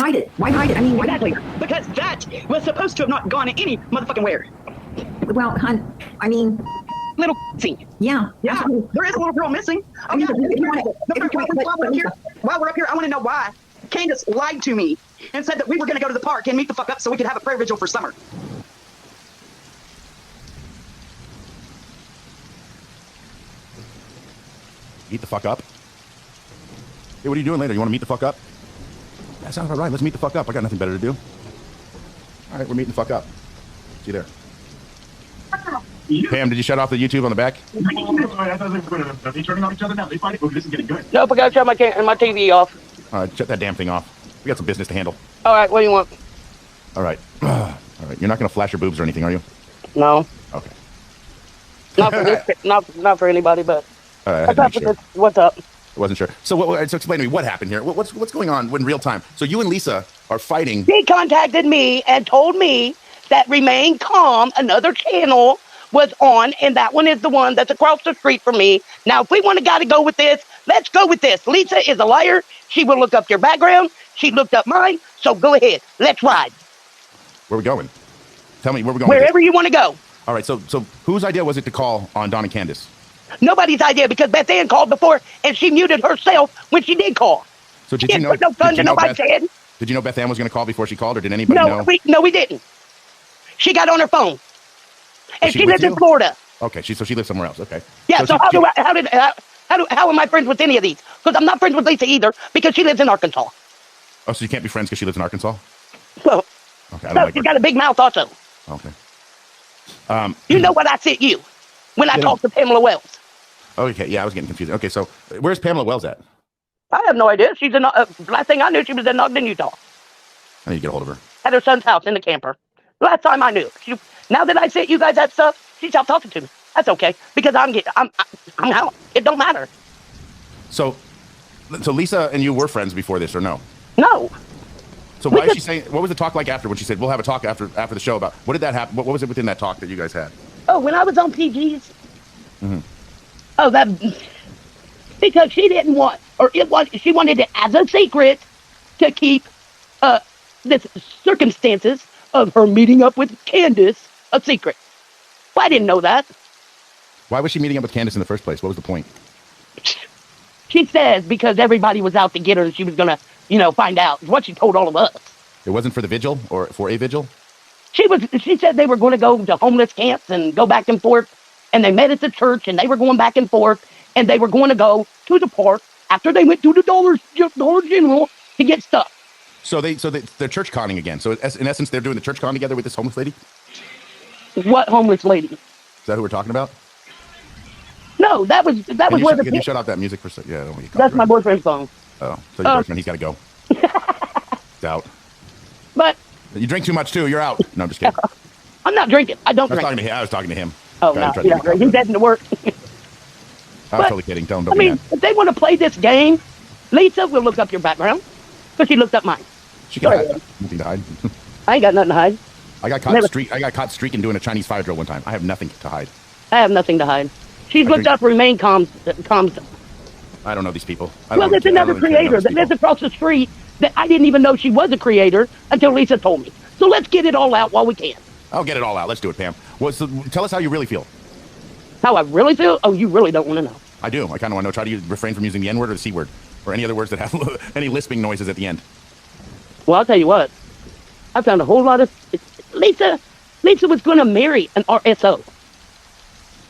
hide it? Why hide it? I mean, Exactly. Because that was supposed to have not gone any motherfucking where. well, hon, I mean, Little scene. yeah. Yeah, there is a little girl missing. Oh, yeah. While we're up here, I want to know why Candace lied to me and said that we were going to go to the park and meet the fuck up so we could have a prayer vigil for Summer. Meet the fuck up? Hey, what are you doing later? You want to meet the fuck up? That sounds about right. Let's meet the fuck up. I got nothing better to do. All right, we're meeting the fuck up. See you there. Pam, did you shut off the YouTube on the back? Are they turning on each other now? They fight it. This is getting good. Nope, I got to shut my TV off. All right, shut that damn thing off. We got some business to handle. All right, what do you want? All right. All right. You're not going to flash your boobs or anything, are you? No. Okay. Not for this, not for anybody, but sure. What's up? I wasn't sure. So explain to me what happened here. What's going on in real time? So you and Lisa are fighting. He contacted me and told me that Remain Calm, another channel, was on, and that one is the one that's across the street from me. Now, if we want to go with this, let's go with this. Lisa is a liar. She will look up your background. She looked up mine. So go ahead. Let's ride. Where are we going? Tell me where we're going. Wherever you want to go. All right. So whose idea was it to call on Don and Candace? Nobody's idea, because Beth Ann called before, and she muted herself when she did call. So did you know? No fun to nobody said. Did you know Beth Ann was going to call before she called, or did anybody know? No, we didn't. She got on her phone, and she lives in Florida. Okay, so she lives somewhere else. Okay. Yeah. So how am I friends with any of these? Because I'm not friends with Lisa either, because she lives in Arkansas. Oh, so you can't be friends because she lives in Arkansas? Well, okay. No, she's got a big mouth also. Okay. You know what I sent you when I talked to Pamela Wells. Okay, yeah, I was getting confused. Okay, so where's Pamela Wells at? I have no idea. She's in, last thing I knew, she was in Ogden, Utah. I need to get a hold of her. At her son's house in the camper. Last time I knew. Now that I sent you guys that stuff, she stopped talking to me. That's okay, because I'm out. It don't matter. So Lisa and you were friends before this, or no? No. So why is she saying? What was the talk like after when she said we'll have a talk after the show about? What did that happen? What was it within that talk that you guys had? Oh, when I was on PG's. Mm-hmm. Oh, that because she didn't want, she wanted it as a secret to keep the circumstances of her meeting up with Candace a secret. Well, I didn't know that. Why was she meeting up with Candace in the first place? What was the point? She says because everybody was out to get her and she was gonna, find out. What she told all of us. It wasn't for the vigil or for a vigil? She said they were going to go to homeless camps and go back and forth. And they met at the church, and they were going back and forth, and they were going to go to the park after they went to the Dollar General to get stuff. So they're church conning again. So in essence, they're doing the church con together with this homeless lady? What homeless lady? Is that who we're talking about? No, that was where Can you shut off that music for a second? Yeah, I don't want you. That's my boyfriend's phone. Oh, so your boyfriend, he's got to go. He's out. But you drink too much too. You're out. No, I'm just kidding. I'm not drinking. I don't drink. I was talking to him. Oh, no, he's heading to work. I'm totally kidding. Don't if they want to play this game, Lisa will look up your background, because she looked up mine. She can hide. Nothing to hide. I ain't got nothing to hide. I got caught streaking doing a Chinese fire drill one time. I have nothing to hide. I have nothing to hide. She's looked up Remain Calm. I don't know these people. Well, there's another creator that lives across the street that I didn't even know she was a creator until Lisa told me. So let's get it all out while we can. I'll get it all out. Let's do it, Pam. Tell us how you really feel. How I really feel? Oh, you really don't want to know. I do. I kind of want to know. Try to refrain from using the N-word or the C-word or any other words that have any lisping noises at the end. Well, I'll tell you what. I found a whole lot of... Lisa was going to marry an RSO.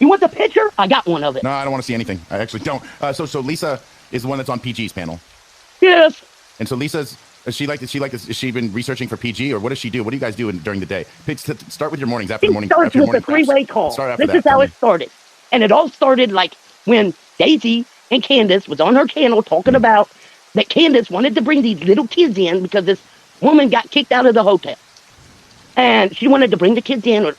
You want the picture? I got one of it. No, I don't want to see anything. I actually don't. So Lisa is the one that's on PG's panel. Yes. And so Lisa's... Is she been researching for PG, or what does she do? What do you guys do during the day? Start with your mornings after the morning. Starts with a three-way call. This is how it started. And it all started like when Daisy and Candace was on her channel talking about that Candace wanted to bring these little kids in because this woman got kicked out of the hotel. And she wanted to bring the kids in, or,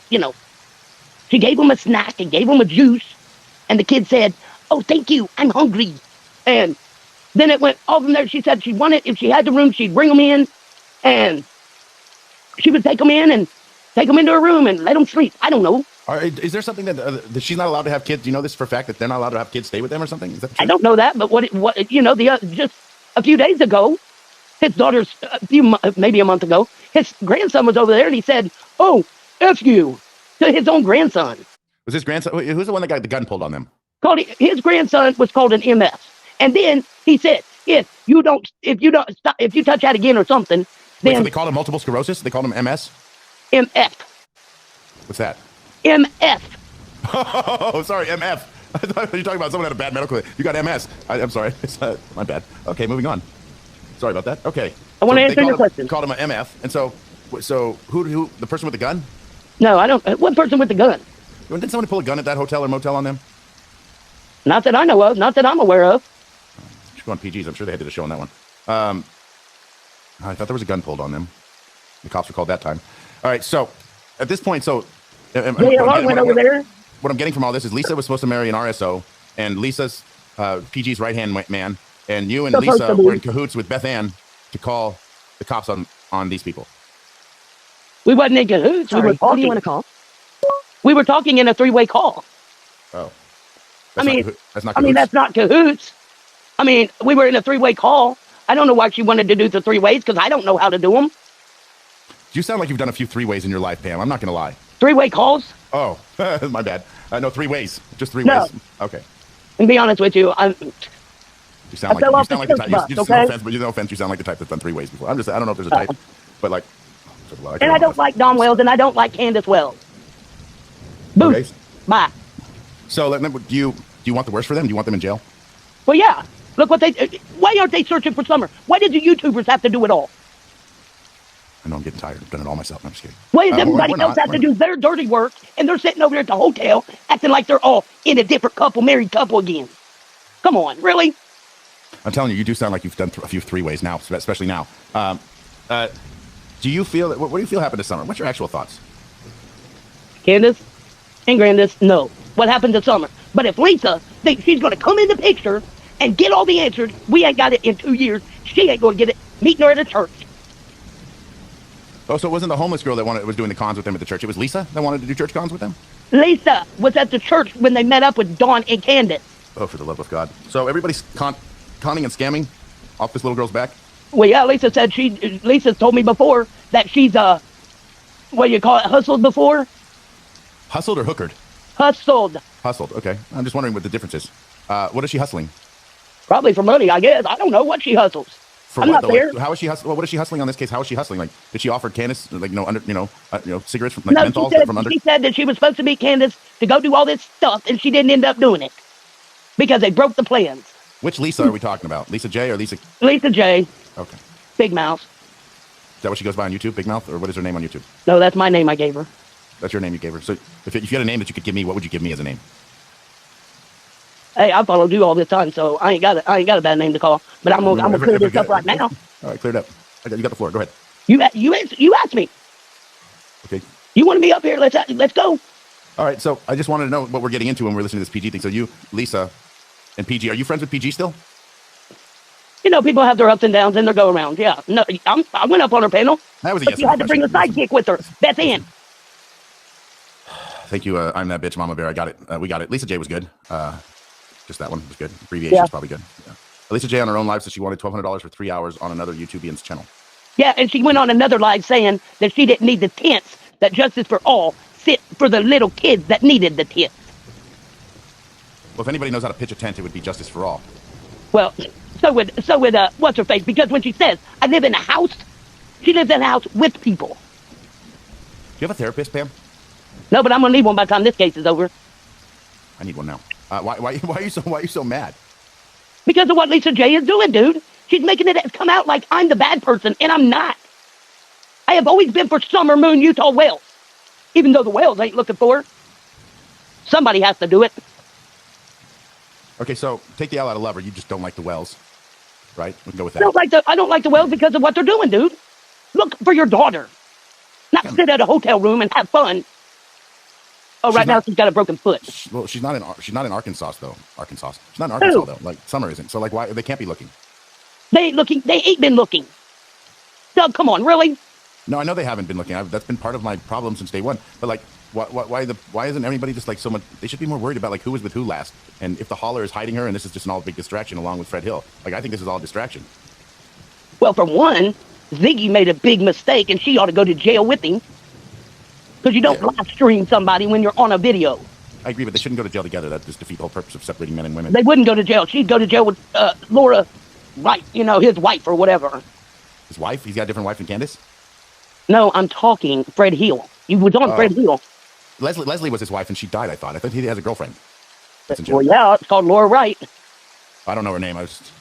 she gave them a snack and gave them a juice. And the kid said, "Oh, thank you, I'm hungry." And then it went all from there. She said she wanted, if she had the room, she'd bring them in, and she would take them in and take them into her room and let them sleep. I don't know. Is there something that she's not allowed to have kids? Do you know this for a fact, that they're not allowed to have kids stay with them or something? Is that true? I don't know that, but just a few days ago, His daughter's maybe a month ago. His grandson was over there, and he said, "Oh, F you," to his own grandson. Was his grandson? Who's the one that got the gun pulled on them? His grandson was called an MS, and then he said, if you touch that again or something, then Wait, so they called him multiple sclerosis. They called him MS. MF. What's that? MF. Oh, sorry, MF. I thought you were talking about someone had a bad medical. You got MS. I'm sorry. It's my bad. Okay, moving on. Sorry about that. Okay. I want to answer your question. Called him an MF, and so who the person with the gun? No, I don't. What person with the gun? Didn't somebody pull a gun at that hotel or motel on them? Not that I know of. Not that I'm aware of. Should go on PGs. I'm sure they did a show on that one. I thought there was a gun pulled on them. The cops were called that time. All right. So at this point, went over there. What I'm getting from all this is Lisa was supposed to marry an RSO, and Lisa's PG's right-hand man, and you and Lisa were in cahoots with Beth Ann to call the cops on these people. We wasn't in cahoots. Sorry, we were talking. what do you want to call? We were talking in a three-way call. Oh. That's not cahoots. I mean, we were in a three-way call. I don't know why she wanted to do the three ways, because I don't know how to do them. You sound like you've done a few three ways in your life, Pam. I'm not going to lie. Three-way calls? Oh, my bad. No, 3 ways. Just 3 ways. Okay. And be honest with you, you sound like the type. No offense, you sound like the type that's done 3 ways before. I don't know if there's a type, but like. And I don't like Don Wells, and I don't like Candace Wells. Boom. Okay. Bye. So, do you want the worst for them? Do you want them in jail? Well, yeah. Look what why aren't they searching for Summer? Why did the YouTubers have to do it all? I know I'm getting tired. I've done it all myself. I'm just kidding. Why does everybody else have to do their dirty work, and they're sitting over there at the hotel acting like they're all in a different couple, married couple again? Come on, really? I'm telling you do sound like you've done a few 3 ways now, especially now. Do you feel, what do you feel happened to Summer? What's your actual thoughts? Candace and Grandis, no. What happened to Summer? But if Lisa thinks she's going to come in the picture and get all the answers, we ain't got it in 2 years. She ain't going to get it. Meeting her at a church. Oh, so it wasn't the homeless girl that was doing the cons with them at the church. It was Lisa that wanted to do church cons with them? Lisa was at the church when they met up with Dawn and Candace. Oh, for the love of God. So everybody's conning and scamming off this little girl's back? Well, yeah, Lisa told me before that she's, what do you call it, hustled before? Hustled or hookered? Hustled. Hustled, okay. I'm just wondering what the difference is. What is she hustling? Probably for money, I guess. I don't know what she hustles. For I'm what, not there. Like, how is she hustling? Well, what is she hustling on this case? How is she hustling? Like, did she offer Candace, like, cigarettes from, like, menthols from under? She said that she was supposed to meet Candace to go do all this stuff, and she didn't end up doing it because they broke the plans. Which Lisa are we talking about? Lisa J or Lisa? Lisa J. Okay. Big Mouth. Is that what she goes by on YouTube, Big Mouth, or what is her name on YouTube? No, that's my name I gave her. That's your name you gave her. So if you had a name that you could give me, what would you give me as a name? Hey, I followed you all this time, so I ain't got a bad name to call. But I'm gonna clear this up right now. All right, clear it up. You got the floor. Go ahead. You asked me. Okay. You want me up here? Let's go. All right. So I just wanted to know what we're getting into when we're listening to this PG thing. So you, Lisa, and PG, are you friends with PG still? You know, people have their ups and downs and their go arounds. Yeah. No, I went up on her panel. That was a yes. You had to bring a sidekick with her. Beth Ann. Thank you. I'm that bitch, Mama Bear. I got it. We got it. Lisa J was good. Just that one was good. Abbreviation is probably good. Yeah. Lisa J on her own live said she wanted $1,200 for 3 hours on another YouTubian's channel. Yeah, and she went on another live saying that she didn't need the tents, that Justice for All sit for the little kids that needed the tents. Well, if anybody knows how to pitch a tent, it would be Justice for All. Well, so would what's her face? Because when she says I live in a house, she lives in a house with people. Do you have a therapist, Pam? No, but I'm gonna need one by the time this case is over. I need one now. Why are you so mad? Because of what Lisa J is doing, dude. She's making it come out like I'm the bad person, and I'm not. I have always been for Summer Moon Utah Wells, even though the Wells ain't looking for her. Somebody has to do it. Okay, so take the L out of lover. You just don't like the Wells, right? We can go with that. I don't like the Wells because of what they're doing, dude. Look for your daughter, not sit at a hotel room and have fun. Oh, now she's got a broken foot. Well, she's not in Arkansas though. She's not in Arkansas though. Like Summer isn't. So like, why they can't be looking? They ain't looking. They ain't been looking. Doug, come on, really? No, I know they haven't been looking. That's been part of my problem since day one. But like, why isn't everybody just like so much? They should be more worried about like who was with who last, and if the holler is hiding her, and this is just an all big distraction along with Fred Hill. Like I think this is all a distraction. Well, for one, Ziggy made a big mistake, and she ought to go to jail with him. Because you don't live stream somebody when you're on a video. I agree, but they shouldn't go to jail together. That just defeats the whole purpose of separating men and women. They wouldn't go to jail. She'd go to jail with Laura Wright, his wife or whatever. His wife? He's got a different wife than Candace? No, I'm talking Fred Hill. He was on Fred Hill. Leslie was his wife, and she died, I thought. I thought he has a girlfriend. Well, yeah, it's called Laura Wright. I don't know her name.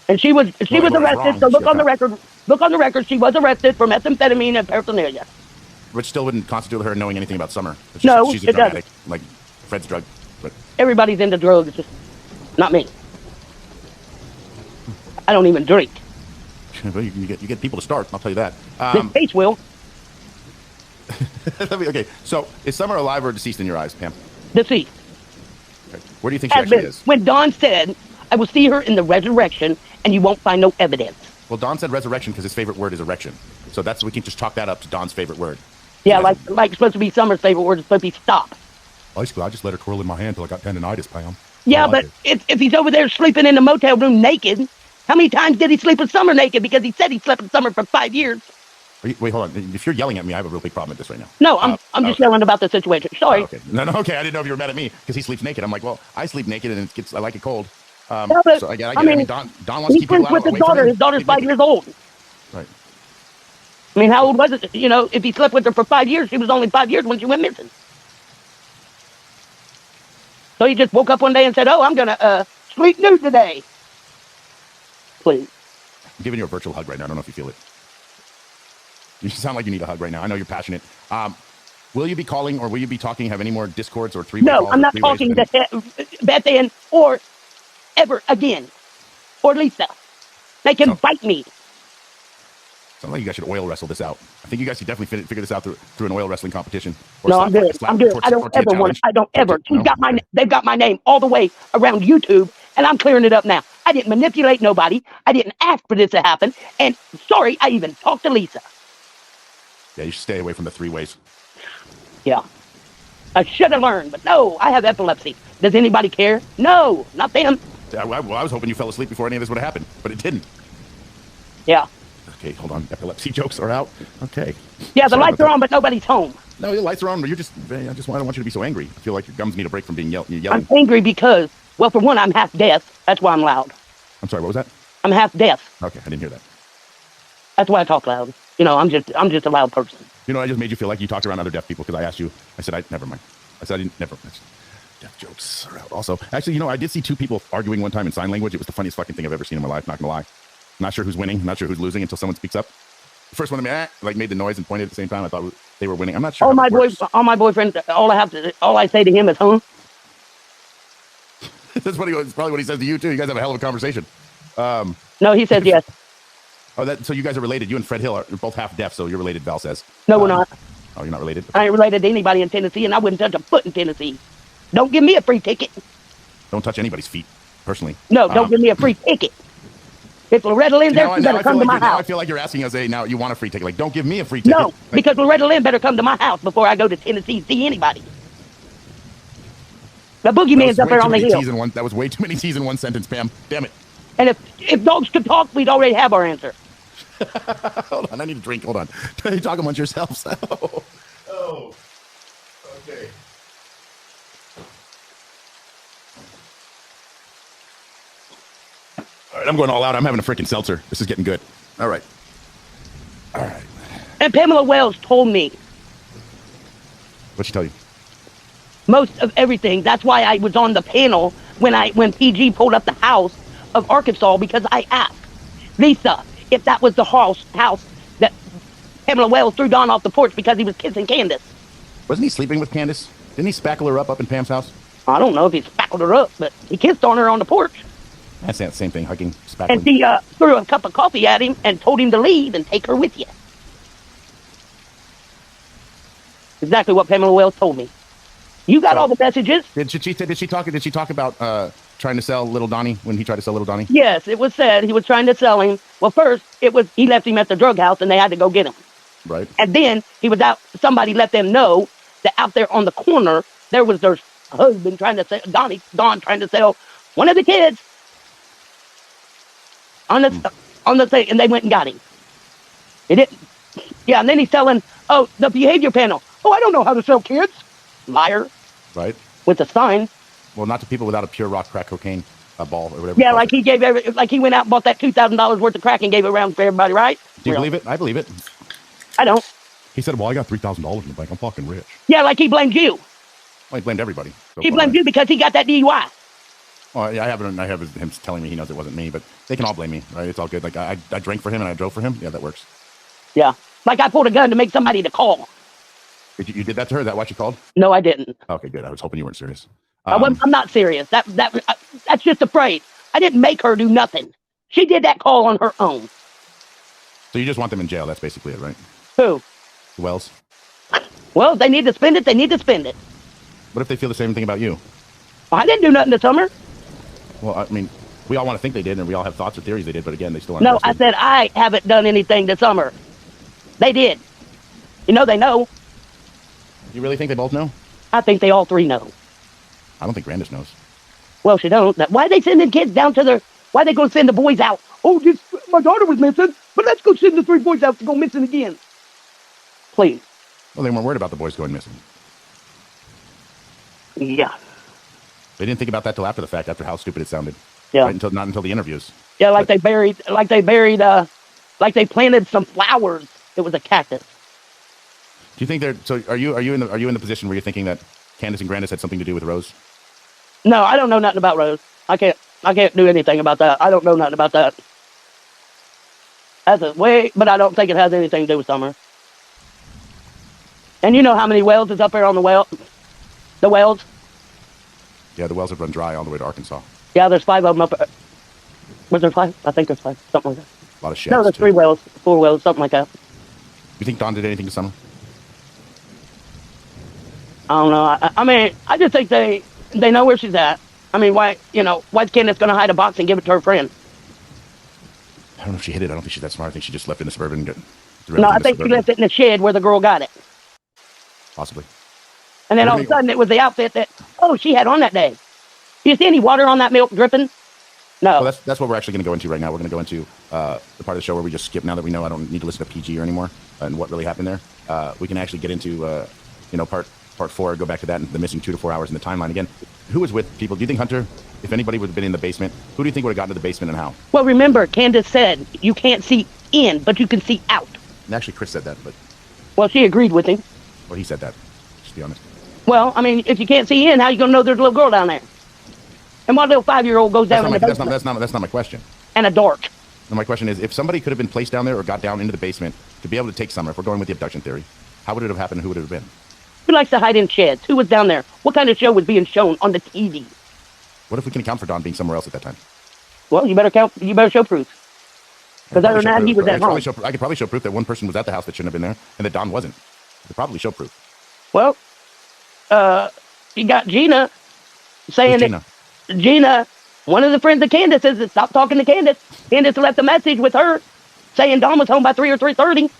And she was arrested. So look on the record. Look on the record. She was arrested for methamphetamine and paraphernalia. Which still wouldn't constitute her knowing anything about Summer. No, she's a drug addict, like Fred's drug. But everybody's into drugs, just not me. I don't even drink. well, you get people to start. I'll tell you that. This case will. Okay, so is Summer alive or deceased in your eyes, Pam? Deceased. Okay. Where do you think she actually is? When Dawn said, "I will see her in the resurrection, and you won't find no evidence." Well, Don said resurrection because his favorite word is erection. So we can just chalk that up to Don's favorite word. Yeah, like it's supposed to be Summer's favorite word. It's supposed to be stop. Basically, I just let her twirl in my hand till I got tendonitis, Pam. Yeah, but if he's over there sleeping in the motel room naked, how many times did he sleep with Summer naked? Because he said he slept with Summer for 5 years. Wait, hold on. If you're yelling at me, I have a real big problem with this right now. No, I'm just yelling about the situation. Sorry. Okay. No, okay. I didn't know if you were mad at me because he sleeps naked. I'm like, well, I sleep naked and I like it cold. No, but, so I get it. I mean, Don wants to keep people out. With his daughter. His daughter's 5 years old. Right. I mean, how old was it? If he slept with her for 5 years, she was only 5 years when she went missing. So he just woke up one day and said, "Oh, I'm gonna sleep nude today." Please. I'm giving you a virtual hug right now. I don't know if you feel it. You sound like you need a hug right now. I know you're passionate. Will you be calling or will you be talking? Have any more discords or three-way calls? No, I'm not talking to Beth Ann or ever again, or Lisa. They can bite me. Sounds like you guys should oil wrestle this out. I think you guys should definitely figure this out through an oil wrestling competition. No, I'm good. I'm good. I don't ever want. I don't ever. They've got my name all the way around YouTube, and I'm clearing it up now. I didn't manipulate nobody. I didn't ask for this to happen. And sorry, I even talked to Lisa. Yeah, you should stay away from the three-ways. Yeah. I should have learned, but no, I have epilepsy. Does anybody care? No, not them. I was hoping you fell asleep before any of this would have happened, but it didn't. Yeah. Okay, hold on. Epilepsy jokes are out. Okay. Yeah, the lights are on, but nobody's home. No, the lights are on, but I don't want you to be so angry. I feel like your gums need a break from being yelling. I'm angry because, well, for one, I'm half deaf. That's why I'm loud. I'm sorry, what was that? I'm half deaf. Okay, I didn't hear that. That's why I talk loud. I'm just a loud person. I just made you feel like you talked around other deaf people because I asked you. I said, never mind. I said, I didn't, never. Deaf jokes are out. Also, actually, I did see two people arguing one time in sign language. It was the funniest fucking thing I've ever seen in my life, not gonna lie. Not sure who's winning, not sure who's losing until someone speaks up. The first one, made the noise and pointed at the same time. I thought they were winning. I'm not sure. All my boyfriend, all I say to him is, huh? That's probably what he says to you too. You guys have a hell of a conversation. No, he says yes. So you guys are related. You and Fred Hill are both half deaf, so you're related, Val says. No, we're not. Oh, you're not related? I ain't related to anybody in Tennessee, and I wouldn't touch a foot in Tennessee. Don't give me a free ticket. Don't touch anybody's feet, personally. No, don't give me a free ticket. If Loretta Lynn there, she better come to my house. I feel like you're asking us, now you want a free ticket. Like, don't give me a free ticket. No, because Loretta Lynn better come to my house before I go to Tennessee to see anybody. The boogeyman's up there on the hill. That was way too many T's in one sentence, Pam. Damn it. And if dogs could talk, we'd already have our answer. Hold on, I need a drink. Hold on. You talk amongst yourselves. Oh. Okay. All right, I'm going all out. I'm having a freaking seltzer. This is getting good. All right. And Pamela Wells told me. What'd she tell you? Most of everything. That's why I was on the panel when PG pulled up the house of Arkansas, because I asked Lisa if that was the house that Pamela Wells threw Don off the porch because he was kissing Candace. Wasn't he sleeping with Candace? Didn't he spackle her up in Pam's house? I don't know if he spackled her up, but he kissed on her on the porch. That's the same thing, hugging, spackling. And she threw a cup of coffee at him and told him to leave and take her with you. Exactly what Pamela Wells told me. You got all the messages. Did she talk about trying to sell Little Donnie when he tried to sell Little Donnie? Yes, it was said he was trying to sell him. Well, first he left him at the drug house and they had to go get him. Right. And then he was out. Somebody let them know that out there on the corner there was their husband trying to sell Don trying to sell one of the kids on the thing, and they went and got him. He didn't. Yeah, and then he's telling, oh, the behavior panel. Oh, I don't know how to sell kids. Liar. Right. With a sign. Well, not to people without a pure rock crack cocaine ball or whatever. Yeah, like he gave like he went out and bought that $2,000 worth of crack and gave it around for everybody, right? Do you believe it? I believe it. I don't. He said, well, I got $3,000 in the bank. I'm fucking rich. Yeah, like he blamed you. Well, he blamed everybody. So he blamed you because he got that DUI. Well, yeah, I have him telling me he knows it wasn't me, but they can all blame me, right? It's all good. Like, I drank for him and I drove for him. Yeah, that works. Yeah. Like I pulled a gun to make somebody to call. You did that to her? Is that what you called? No, I didn't. Okay, good. I was hoping you weren't serious. I'm not serious. That's just a phrase. I didn't make her do nothing. She did that call on her own. So you just want them in jail. That's basically it, right? Who? The Wells. Well, if they need to spend it, they need to spend it. What if they feel the same thing about you? Well, I didn't do nothing this summer. Well, I mean, we all want to think they did, and we all have thoughts or theories they did, but again, they still aren't. No, I said I haven't done anything this summer. They did. You know they know. You really think they both know? I think they all three know. I don't think Grandis knows. Well, she don't. Why are they sending kids down to their... Why are they going to send the boys out? Oh, my daughter was missing, but let's go send the 3 boys out to go missing again. Please. Well, they weren't worried about the boys going missing. Yeah. They didn't think about that till after the fact, after how stupid it sounded. Yeah. Right? Not until the interviews. Yeah, like they planted some flowers. It was a cactus. Do you think they're... So are you in the position where you're thinking that Candace and Grandis had something to do with Rose? No, I don't know nothing about Rose. I can't do anything about that. I don't know nothing about that. But I don't think it has anything to do with Summer. And you know how many wells is up there on the wells? The wells? Yeah, the wells have run dry all the way to Arkansas. Yeah, there's 5 of them up there. Was there 5? I think there's 5. Something like that. A lot of sheds. No, there's 3 wells, 4 wells, something like that. You think Dawn did anything to Summer? I don't know. I mean, I just think they know where she's at. I mean, why's Candace going to hide a box and give it to her friend? I don't know if she hid it. I don't think she's that smart. I think she just left it in the Suburban. No, I think she left it in the shed where the girl got it. Possibly. And then all of a sudden, it was the outfit that, she had on that day. Do you see any water on that milk dripping? No. Well, that's what we're actually going to go into right now. We're going to go into the part of the show where we just skip. Now that we know I don't need to listen to PG anymore and what really happened there, we can actually get into, part 4, go back to that and the missing 2 to 4 hours in the timeline again. Who was with people? Do you think Hunter, if anybody would have been in the basement, who do you think would have gotten to the basement and how? Well, remember, Candace said you can't see in, but you can see out. And actually, Chris said that, but... Well, she agreed with him. Well, he said that, just to be honest. Well, I mean, if you can't see in, how you going to know there's a little girl down there? And what little 5-year-old goes down in the basement? That's not my question. And a dark. And my question is, if somebody could have been placed down there or got down into the basement to be able to take Summer, if we're going with the abduction theory, how would it have happened and who would it have been? Who likes to hide in sheds? Who was down there? What kind of show was being shown on the TV? What if we can account for Don being somewhere else at that time? Well, you better show proof. Because other than that, he was at home. I could probably show proof that one person was at the house that shouldn't have been there and that Don wasn't. I could probably show proof. Well, you got Gina saying that Gina, one of the friends of Candace, says that stop talking to Candace. Candace left a message with her saying Don was home by 3 or 3:30.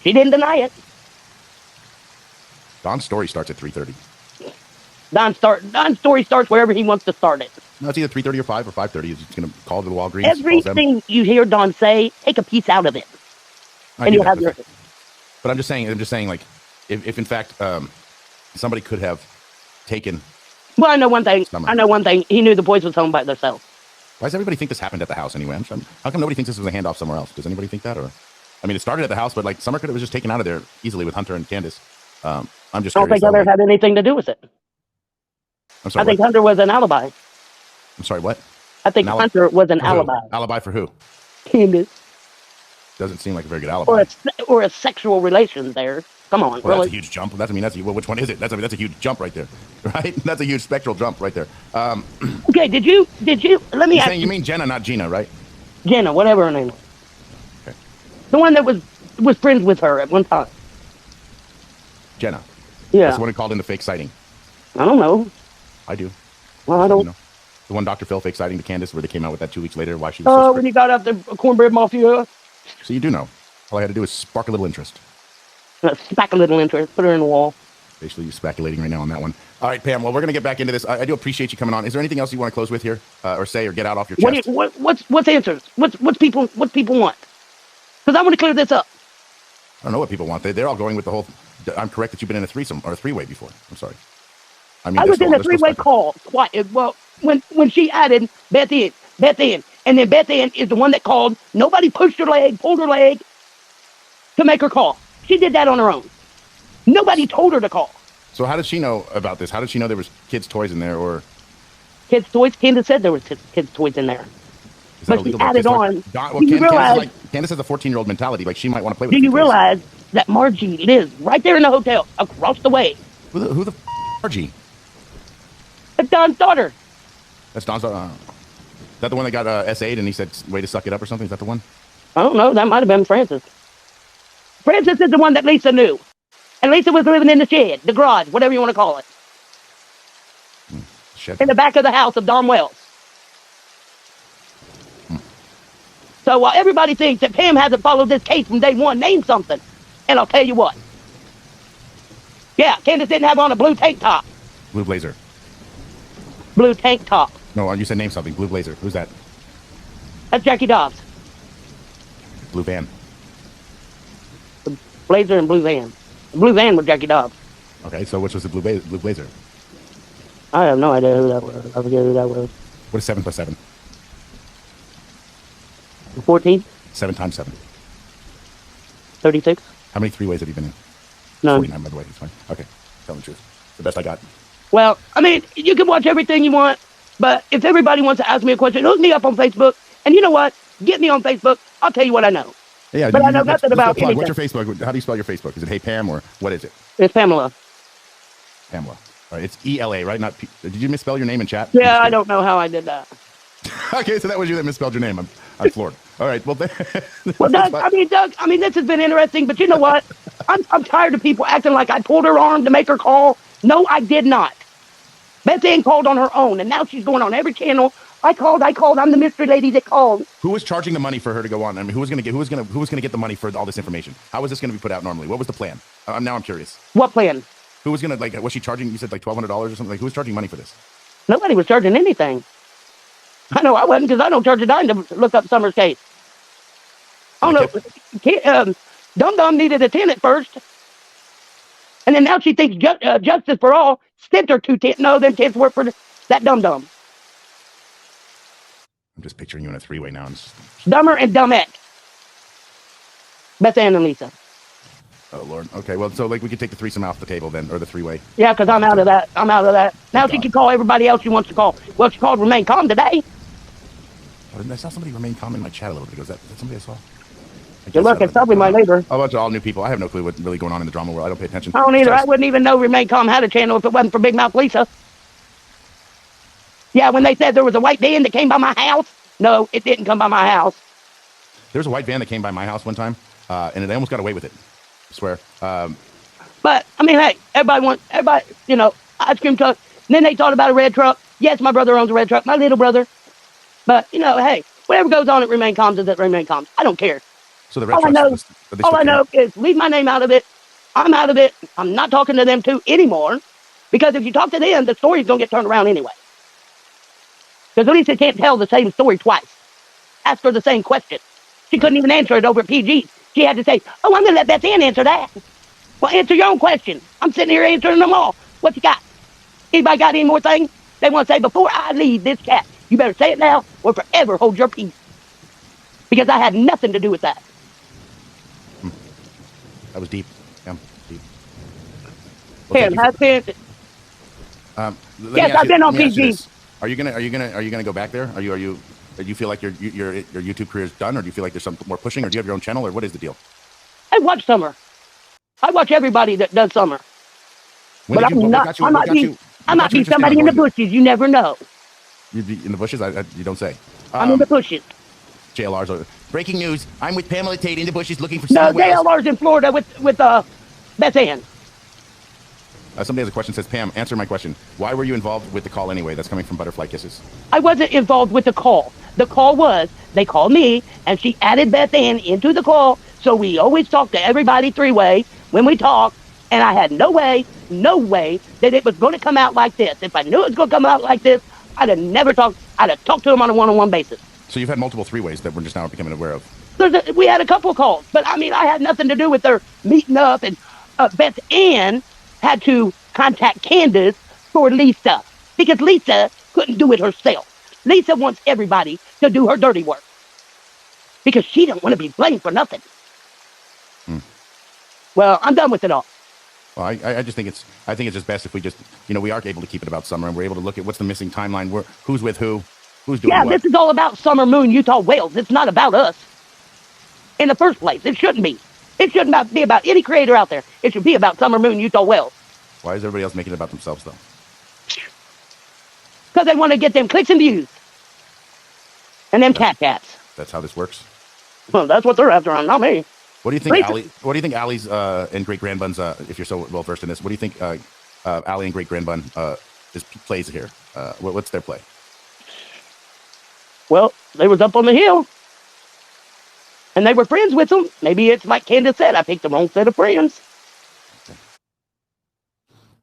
She didn't deny it. Don's story starts at 3:30. Don's story starts wherever he wants to start it. No, it's either 3:30 or 5 or 5:30. He's going to call to the Walgreens. Everything you hear Don say, take a piece out of it. And you'll have your... But I'm just saying, like, if in fact somebody could have taken... Well, I know one thing. He knew the boys was home by themselves. Why does everybody think this happened at the house anyway? How come nobody thinks this was a handoff somewhere else? Does anybody think that? Or, I mean, it started at the house, but like Summer could have just taken out of there easily with Hunter and Candace. I'm just. I don't think Hunter had anything to do with it. I'm sorry. I think Hunter was an alibi. I'm sorry. What? I think Hunter was an alibi. Alibi for who? Candace. Doesn't seem like a very good alibi. Or a sexual relation there. Come on, well, really? That's a huge jump. Which one is it? That's a huge jump right there, right? That's a huge spectral jump right there. Okay, did you? Let me ask you. You mean Jenna, not Gina, right? Jenna, whatever her name was. Okay. The one that was friends with her at one time. Jenna. Yeah. That's the one who called in the fake sighting. I don't know. I do. Well, I don't. You know, the one Dr. Phil fake sighting to Candace, where they came out with that 2 weeks later. Why she was. Oh, when he got up the cornbread mafia. So you do know. All I had to do was spark a little interest. Spack a little interest. Put her in the wall. Basically, you're speculating right now on that one. All right, Pam. Well, we're going to get back into this. I do appreciate you coming on. Is there anything else you want to close with here, or say, or get out off your chest? What's answers? What's people want? Because I want to clear this up. don't know what people want. They're all going with the whole. I'm correct that you've been in a threesome or a three-way before. I'm sorry. I was in a three-way call. Quiet. Well, when she added Beth Ann, and then Beth Ann is the one that called. Nobody pushed her leg, pulled her leg to make her call. She did that on her own. Nobody told her to call. So how did she know about this? How did she know there was kids' toys in there or kids' toys? Candace said there was kids' toys in there. But she added on. Candace has a 14-year-old mentality. Like she might want to play with. Do you realize that Margie lives right there in the hotel across the way? Who the Margie? That's Don's daughter. That's Don's daughter. Is that the one that got SA'd and he said, way to suck it up or something? Is that the one? I don't know. That might have been Francis. Francis is the one that Lisa knew. And Lisa was living in the shed, the garage, whatever you want to call it. Shed. In the back of the house of Don Wells. So while everybody thinks that Pam hasn't followed this case from day one, name something. And I'll tell you what. Yeah, Candace didn't have on a blue tank top. Blue blazer. Blue tank top. No, you said name something. Blue blazer. Who's that? That's Jackie Dobbs. Blue van. The blazer and blue van. The blue van was Jackie Dobbs. Okay, so which was the blue blazer? I have no idea who that was. I forget who that was. What is 7 plus 7? 14? 7 times 7. 36? How many three-ways have you been in? None. 49, by the way. It's fine. Okay, tell the truth. The best I got. Well, I mean, you can watch everything you want, but if everybody wants to ask me a question, hook me up on Facebook. And you know what? Get me on Facebook. I'll tell you what I know. Yeah, but I know nothing about anything. What's your Facebook? How do you spell your Facebook? Is it Hey Pam or what is it? It's Pamela. Pamela. All right, it's ELA, right? Not P. Did you misspell your name in chat? Yeah, I don't know how I did that. Okay, so that was you that misspelled your name. I'm floored. All right, well, Doug, I mean, this has been interesting, but you know what? I'm tired of people acting like I pulled her arm to make her call. No, I did not. Beth Ann called on her own, and now she's going on every channel. I called. I'm the mystery lady that called. Who was charging the money for her to go on? I mean, who was going to get the money for all this information? How was this going to be put out normally? What was the plan? Now I'm curious. What plan? Who was going to was she charging? You said like $1,200 or something. Like who was charging money for this? Nobody was charging anything. I know I wasn't because I don't charge a dime to look up Summer's case. I don't know. Dum needed a tenant first, and then now she thinks justice for all sent her 2 tents. No, them tents work for that Dum. I'm just picturing you in a three-way now. Dumber and Dummette. Beth Ann and Lisa. Oh, Lord. Okay, well, so like we could take the threesome off the table then, or the three-way. Yeah, because I'm out of that. Now she can call everybody else she wants to call. Well, she called Remain Calm today. Oh, I saw somebody Remain Calm in my chat a little bit ago. Is that somebody I saw? Good luck, it's probably my neighbor. A bunch of all new people. I have no clue what's really going on in the drama world. I don't pay attention. I don't either. I wouldn't even know Remain Calm had a channel if it wasn't for Big Mouth Lisa. Yeah, when they said there was a white van that came by my house. No, it didn't come by my house. There was a white van that came by my house one time, and it almost got away with it. I swear. But, I mean, hey, everybody, ice cream truck. And then they thought about a red truck. Yes, my brother owns a red truck, my little brother. But, hey, whatever goes on at Remain Calm is at Remain Calm. I don't care. So the red all I know is leave my name out of it. I'm out of it. I'm not talking to them two anymore. Because if you talk to them, the story's going to get turned around anyway. Because Lisa can't tell the same story twice. Ask her the same question. She couldn't even answer it over at PG. She had to say, I'm going to let Beth Ann answer that. Well, answer your own question. I'm sitting here answering them all. What you got? Anybody got any more things they want to say before I leave this chat? You better say it now or forever hold your peace. Because I had nothing to do with that. That was deep. Yeah, deep. Well, Pam, has been. Yes, I've been on PG. Are you gonna go back there? Do you feel like your YouTube career is done, or do you feel like there's some more pushing, or do you have your own channel, or what is the deal? I watch Summer. I watch everybody that does Summer. But I might be somebody in the bushes. You never know. You'd be in the bushes? You don't say. I'm in the bushes. JLR's over. Breaking news. I'm with Pamela Tate in the bushes looking for someone else. No, JLR's in Florida with Beth Ann. Somebody has a question, says, Pam, answer my question. Why were you involved with the call anyway? That's coming from Butterfly Kisses. I wasn't involved with the call. The call was, they called me, and she added Beth Ann into the call, so we always talk to everybody three-way when we talk, and I had no way that it was going to come out like this. If I knew it was going to come out like this, I'd have talked to them on a one-on-one basis. So you've had multiple three-ways that we're just now becoming aware of? We had a couple of calls, but I mean, I had nothing to do with their meeting up. And Beth Ann had to contact Candace for Lisa because Lisa couldn't do it herself. Lisa wants everybody to do her dirty work because she don't want to be blamed for nothing. Well, I'm done with it all. Well, I just think I think it's just best if we just, we are able to keep it about Summer, and we're able to look at what's the missing timeline, who's with who's doing what. This is all about Summer Moon, Utah Wales. It's not about us. In the first place, it shouldn't be. It shouldn't be about any creator out there. It should be about Summer Moon, Utah Wales. Why is everybody else making it about themselves, though? Because they want to get them clicks and views. And them cats. That's how this works? Well, that's what they're after, not me. What do you think, Allie? What do you think, Allie's and Great Grandbun's? If you're so well versed in this, what do you think, Allie and Great Grandbun plays here? What's their play? Well, they was up on the hill, and they were friends with them. Maybe it's like Candace said, I picked the wrong set of friends.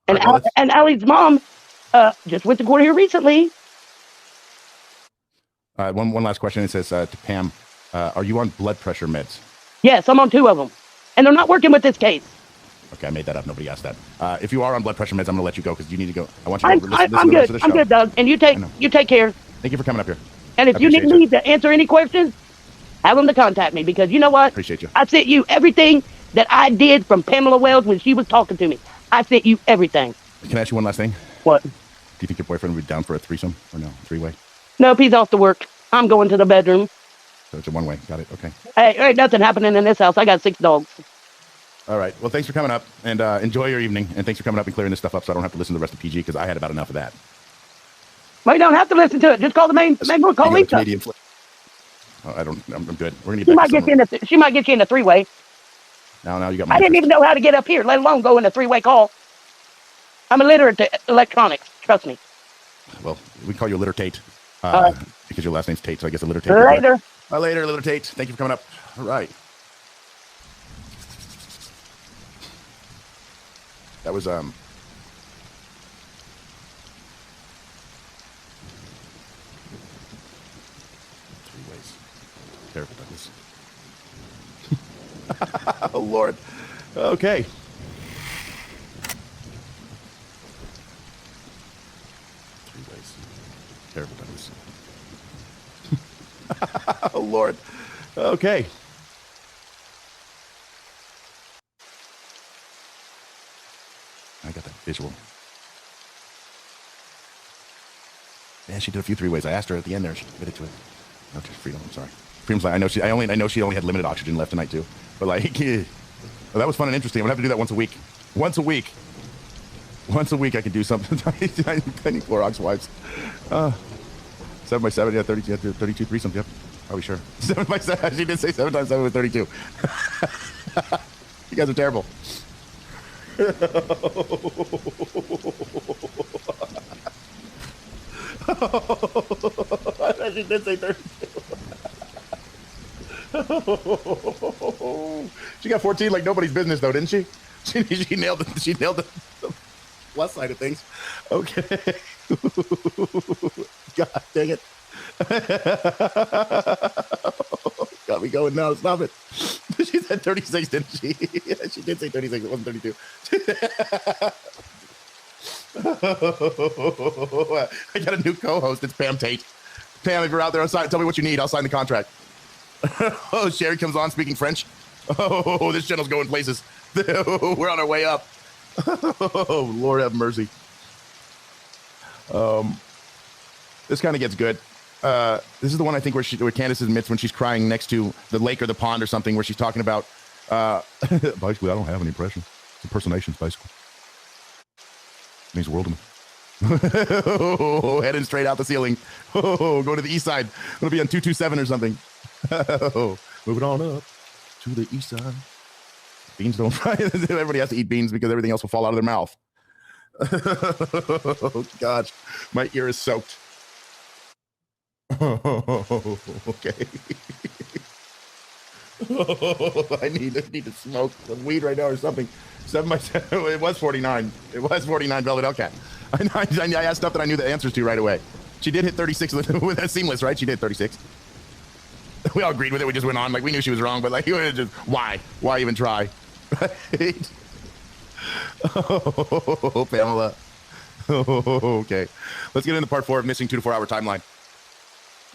Okay. And Allie's mom just went to court here recently. One last question. It says to Pam, are you on blood pressure meds? Yes, I'm on 2 of them. And they're not working with this case. Okay, I made that up. Nobody asked that. If you are on blood pressure meds, I'm going to let you go because you need to go. I want you to listen I'm to the good. rest of the show. I'm good, Doug. And you take care. Thank you for coming up here. And if you need me to answer any questions, have them to contact me because you know what? Appreciate you. I sent you everything that I did from Pamela Wells when she was talking to me. I sent you everything. Can I ask you one last thing? What? Do you think your boyfriend would be down for a threesome or no? 3-way? Nope, he's off to work. I'm going to the bedroom. So it's a 1-way. Got it. Okay. Hey, ain't nothing happening in this house. I got 6 dogs. All right. Well, thanks for coming up and enjoy your evening. And thanks for coming up and clearing this stuff up so I don't have to listen to the rest of PG because I had about enough of that. Well, you don't have to listen to it. Just call the main one. Call Lisa. I'm good. We're gonna she might get you in a 3-way. Now you got my I didn't even know how to get up here, let alone go in a 3-way call. I'm illiterate to electronics. Trust me. Well, we call you Litter Tate because your last name's Tate, so I guess a Litter Tate. Later. Later, Litter Tate. Thank you for coming up. All right. That was 3 ways. Careful, Douglas. Oh Lord. Okay. 3 ways. Careful, Douglas. Oh Lord. Okay. I got that visual. Yeah, she did a few 3 ways. I asked her at the end there. She committed to it. No, Freedom. I'm sorry. Freedom's like, I know she only had limited oxygen left tonight too. But like, well, that was fun and interesting. I'm gonna have to do that once a week. Once a week I can do something. I need Clorox wipes. 7x7, yeah, 32 threesomes. Yep, probably sure. 7x7. She did say 7 times 7 with 32. You guys are terrible. She did say 32. She got 14 like nobody's business though, didn't she? She nailed it. She nailed the plus side of things. Okay. God dang it. Got me going now. Stop it. She said 36, didn't she? Yeah, she did say 36. It wasn't 32. I got a new co-host. It's Pam Tate. Pam, if you're out there on site, tell me what you need. I'll sign the contract. Oh, Sherry comes on speaking French. Oh, this channel's going places. We're on our way up. Oh, Lord have mercy. This kind of gets good. This is the one I think where Candace admits when she's crying next to the lake or the pond or something, where she's talking about basically I don't have any impressions. It's impersonations, basically. It means the world to me. Oh, heading straight out the ceiling. Oh, going to the east side. I'm gonna be on 227 or something. Oh, moving on up to the east side. Beans don't fry. Everybody has to eat beans because everything else will fall out of their mouth. Oh gosh, my ear is soaked. Oh, okay. Oh, I need to smoke some weed right now or something. 7x7. It was 49. It was 49 Velvet Hellcat. I asked stuff that I knew the answers to right away. She did hit 36 with that seamless, right? She did 36. we all agreed with it. We just went on. Like, we knew she was wrong, but like, just why? Why even try? Right? Oh, Pamela. Oh, okay. Let's get into part 4 of missing 2 to 4 hour timeline.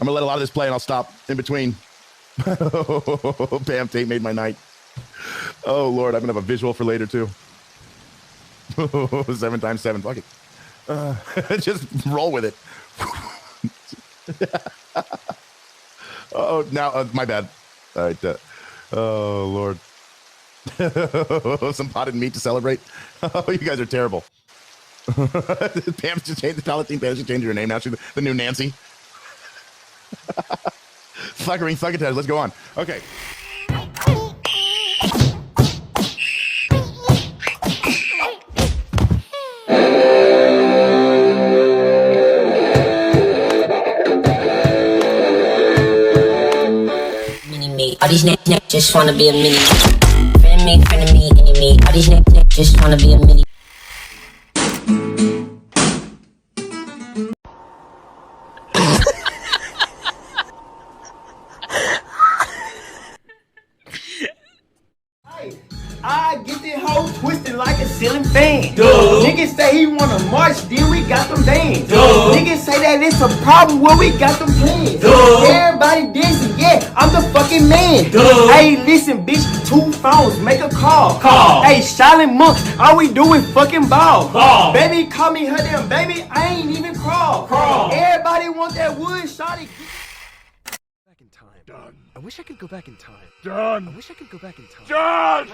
I'm gonna let a lot of this play and I'll stop in between. Pam Tate made my night. Oh Lord, I'm gonna have a visual for later too. 7 times 7, fuck it. Just roll with it. Oh, now my bad. All right. Oh Lord. Some potted meat to celebrate. Oh, you guys are terrible. Pam's just changed the Palatine. Pam's just changed her name now. She's the new Nancy. Fuckering succotash. Let's go on. Okay. Mini me. All these niggas just wanna be a mini. Friend of me, enemy. All these niggas just wanna be a mini. I get this hoe twisted like a ceiling fan. Duh. Niggas say he wanna march, then we got them bands. Duh. Niggas say that it's a problem, well we got them plans. Duh. Everybody dancing, yeah, I'm the fucking man. Duh. Hey, listen, bitch, 2 phones, make a call. Hey, Charlotte Monks, all we do is fucking ball. Baby, call me her damn baby, I ain't even crawl. Everybody want that wood, shawty. Back in time. Done. I wish I could go back in time. Done. I wish I could go back in time. Done.